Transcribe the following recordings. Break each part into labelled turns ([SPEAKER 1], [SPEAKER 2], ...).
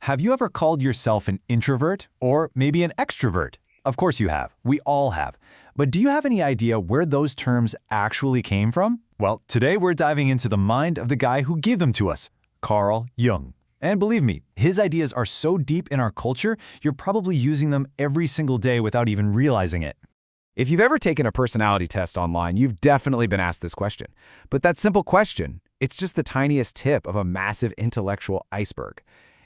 [SPEAKER 1] Have you ever called yourself an introvert or maybe an extrovert? Of course you have. We all have. But do you have any idea where those terms actually came from? Well, today we're diving into the mind of the guy who gave them to us, Carl Jung. And believe me, his ideas are so deep in our culture, you're probably using them every single day without even realizing it.
[SPEAKER 2] If you've ever taken a personality test online, you've definitely been asked this question. But that simple question, it's just the tiniest tip of a massive intellectual iceberg.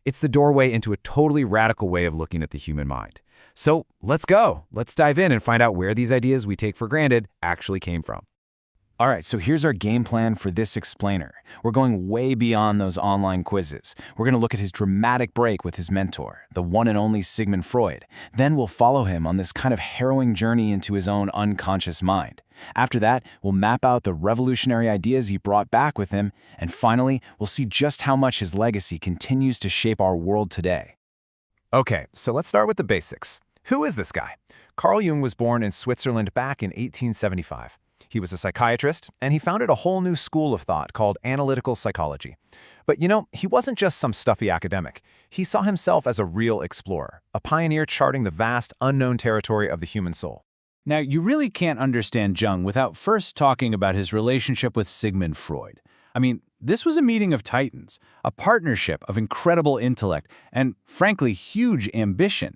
[SPEAKER 2] It's the doorway into a totally radical way of looking at the human mind. So let's go. Let's dive in and find out where these ideas we take for granted actually came from.
[SPEAKER 3] All right, so here's our game plan for this explainer. We're going way beyond those online quizzes. We're going to look at his dramatic break with his mentor, the one and only Sigmund Freud. Then we'll follow him on this kind of harrowing journey into his own unconscious mind. After that, we'll map out the revolutionary ideas he brought back with him. And finally, we'll see just how much his legacy continues to shape our world today.
[SPEAKER 1] Okay, so let's start with the basics. Who is this guy? Carl Jung was born in Switzerland back in 1875. He was a psychiatrist, and he founded a whole new school of thought called analytical psychology. But he wasn't just some stuffy academic. He saw himself as a real explorer, a pioneer charting the vast, unknown territory of the human soul.
[SPEAKER 4] Now, you really can't understand Jung without first talking about his relationship with Sigmund Freud. I mean, this was a meeting of titans, a partnership of incredible intellect and, frankly, huge ambition.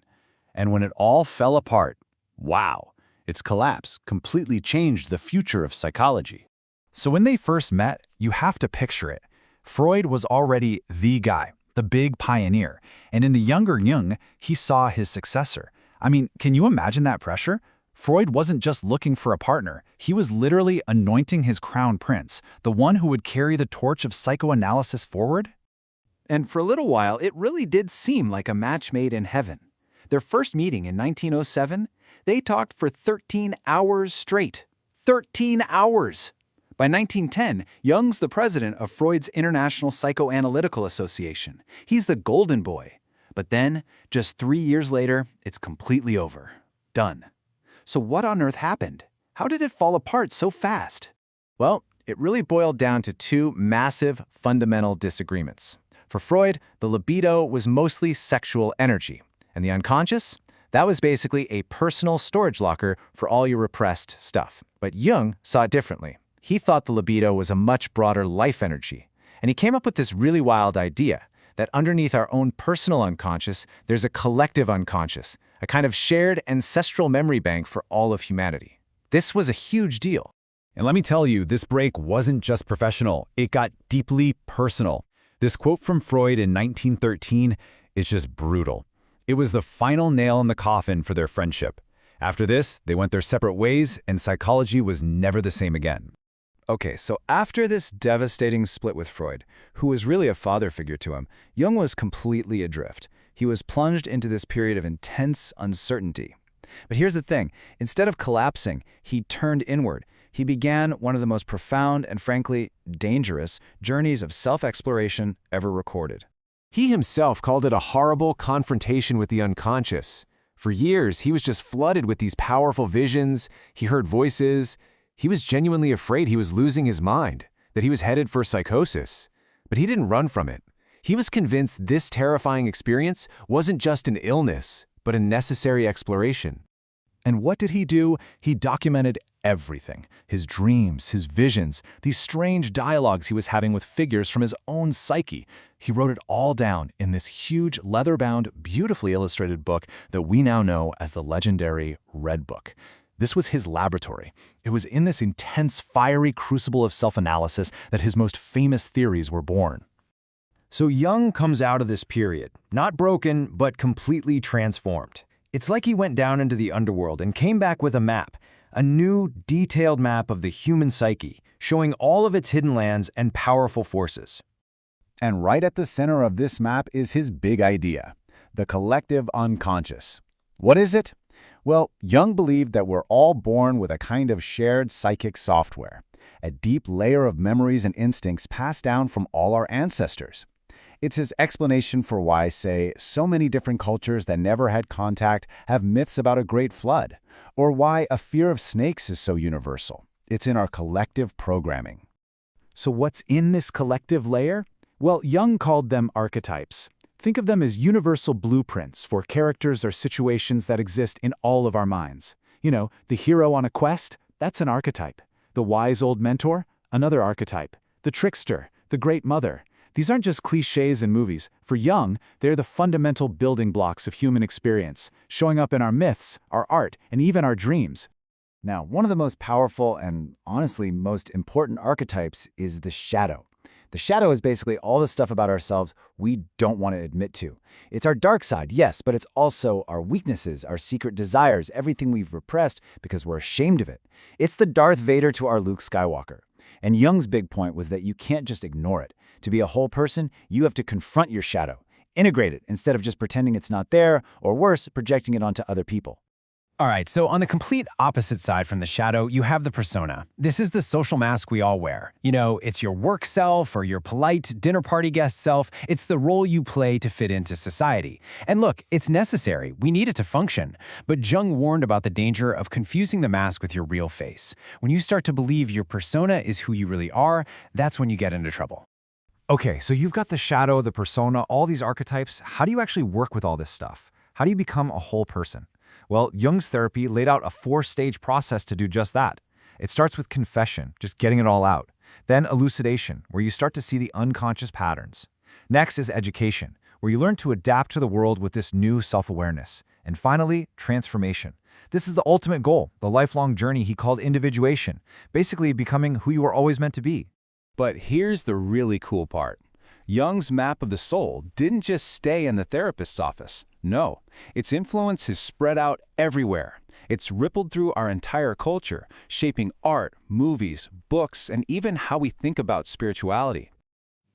[SPEAKER 4] And when it all fell apart, wow! Its collapse completely changed the future of psychology.
[SPEAKER 1] So when they first met, you have to picture it. Freud was already the guy, the big pioneer, and in the younger Jung, he saw his successor. I mean, can you imagine that pressure? Freud wasn't just looking for a partner, he was literally anointing his crown prince, the one who would carry the torch of psychoanalysis forward.
[SPEAKER 5] And for a little while, it really did seem like a match made in heaven. Their first meeting in 1907, they talked for 13 hours straight. 13 hours! By 1910, Jung's the president of Freud's International Psychoanalytical Association. He's the golden boy. But then, just 3 years later, it's completely over. Done. So what on earth happened? How did it fall apart so fast?
[SPEAKER 1] Well, it really boiled down to two massive, fundamental disagreements. For Freud, the libido was mostly sexual energy, and the unconscious? That was basically a personal storage locker for all your repressed stuff. But Jung saw it differently. He thought the libido was a much broader life energy. And he came up with this really wild idea that underneath our own personal unconscious, there's a collective unconscious, a kind of shared ancestral memory bank for all of humanity. This was a huge deal.
[SPEAKER 6] And let me tell you, this break wasn't just professional. It got deeply personal. This quote from Freud in 1913 is just brutal. It was the final nail in the coffin for their friendship. After this, they went their separate ways, and psychology was never the same again.
[SPEAKER 5] Okay, so after this devastating split with Freud, who was really a father figure to him, Jung was completely adrift. He was plunged into this period of intense uncertainty. But here's the thing, instead of collapsing, he turned inward. He began one of the most profound and frankly dangerous journeys of self-exploration ever recorded.
[SPEAKER 7] He himself called it a horrible confrontation with the unconscious. For years, he was just flooded with these powerful visions. He heard voices. He was genuinely afraid he was losing his mind, that he was headed for psychosis. But he didn't run from it. He was convinced this terrifying experience wasn't just an illness, but a necessary exploration.
[SPEAKER 1] And what did he do? He documented everything. His dreams, his visions, these strange dialogues he was having with figures from his own psyche. He wrote it all down in this huge, leather-bound, beautifully illustrated book that we now know as the legendary Red Book. This was his laboratory. It was in this intense, fiery crucible of self-analysis that his most famous theories were born.
[SPEAKER 3] So Jung comes out of this period, not broken, but completely transformed. It's like he went down into the underworld and came back with a map, a new, detailed map of the human psyche, showing all of its hidden lands and powerful forces.
[SPEAKER 6] And right at the center of this map is his big idea, the collective unconscious. What is it? Well, Jung believed that we're all born with a kind of shared psychic software, a deep layer of memories and instincts passed down from all our ancestors. It's his explanation for why, say, so many different cultures that never had contact have myths about a great flood, or why a fear of snakes is so universal. It's in our collective programming.
[SPEAKER 5] So what's in this collective layer? Well, Jung called them archetypes. Think of them as universal blueprints for characters or situations that exist in all of our minds. You know, the hero on a quest, that's an archetype. The wise old mentor, another archetype. The trickster, the great mother. These aren't just cliches in movies. For Jung, they're the fundamental building blocks of human experience, showing up in our myths, our art, and even our dreams.
[SPEAKER 6] Now, one of the most powerful and honestly most important archetypes is the shadow. The shadow is basically all the stuff about ourselves we don't want to admit to. It's our dark side, yes, but it's also our weaknesses, our secret desires, everything we've repressed because we're ashamed of it. It's the Darth Vader to our Luke Skywalker. And Jung's big point was that you can't just ignore it. To be a whole person, you have to confront your shadow, integrate it instead of just pretending it's not there, or worse, projecting it onto other people.
[SPEAKER 2] All right, so on the complete opposite side from the shadow, you have the persona. This is the social mask we all wear. You know, it's your work self or your polite dinner party guest self. It's the role you play to fit into society. And look, it's necessary. We need it to function. But Jung warned about the danger of confusing the mask with your real face. When you start to believe your persona is who you really are, that's when you get into trouble.
[SPEAKER 7] Okay, so you've got the shadow, the persona, all these archetypes. How do you actually work with all this stuff? How do you become a whole person? Well, Jung's therapy laid out a 4-stage process to do just that. It starts with confession, just getting it all out. Then elucidation, where you start to see the unconscious patterns. Next is education, where you learn to adapt to the world with this new self-awareness. And finally, transformation. This is the ultimate goal, the lifelong journey he called individuation, basically becoming who you were always meant to be.
[SPEAKER 3] But here's the really cool part. Jung's map of the soul didn't just stay in the therapist's office. No, its influence has spread out everywhere. It's rippled through our entire culture, shaping art, movies, books, and even how we think about spirituality.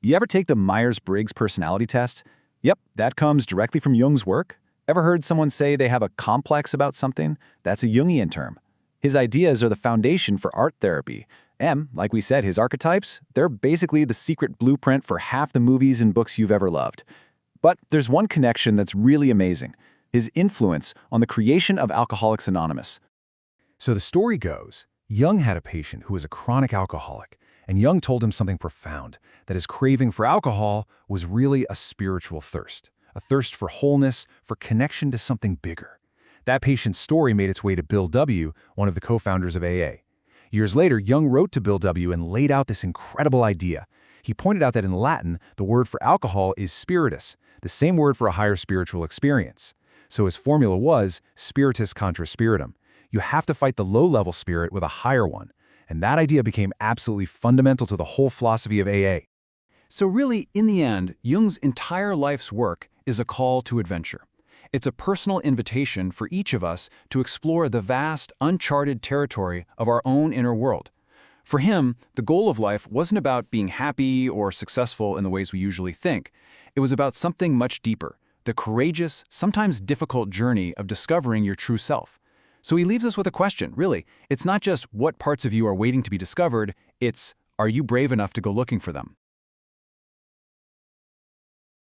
[SPEAKER 5] You ever take the Myers-Briggs personality test? Yep, that comes directly from Jung's work. Ever heard someone say they have a complex about something? That's a Jungian term. His ideas are the foundation for art therapy. Like we said, his archetypes, they're basically the secret blueprint for half the movies and books you've ever loved. But there's one connection that's really amazing: his influence on the creation of Alcoholics Anonymous.
[SPEAKER 2] So the story goes, Jung had a patient who was a chronic alcoholic, and Jung told him something profound, that his craving for alcohol was really a spiritual thirst, a thirst for wholeness, for connection to something bigger. That patient's story made its way to Bill W., one of the co-founders of AA. Years later, Jung wrote to Bill W. and laid out this incredible idea. He pointed out that in Latin, the word for alcohol is spiritus, the same word for a higher spiritual experience. So his formula was spiritus contra spiritum. You have to fight the low-level spirit with a higher one. And that idea became absolutely fundamental to the whole philosophy of AA.
[SPEAKER 5] So really, in the end, Jung's entire life's work is a call to adventure. It's a personal invitation for each of us to explore the vast, uncharted territory of our own inner world. For him, the goal of life wasn't about being happy or successful in the ways we usually think. It was about something much deeper, the courageous, sometimes difficult journey of discovering your true self. So he leaves us with a question, really. It's not just what parts of you are waiting to be discovered, it's, are you brave enough to go looking for them?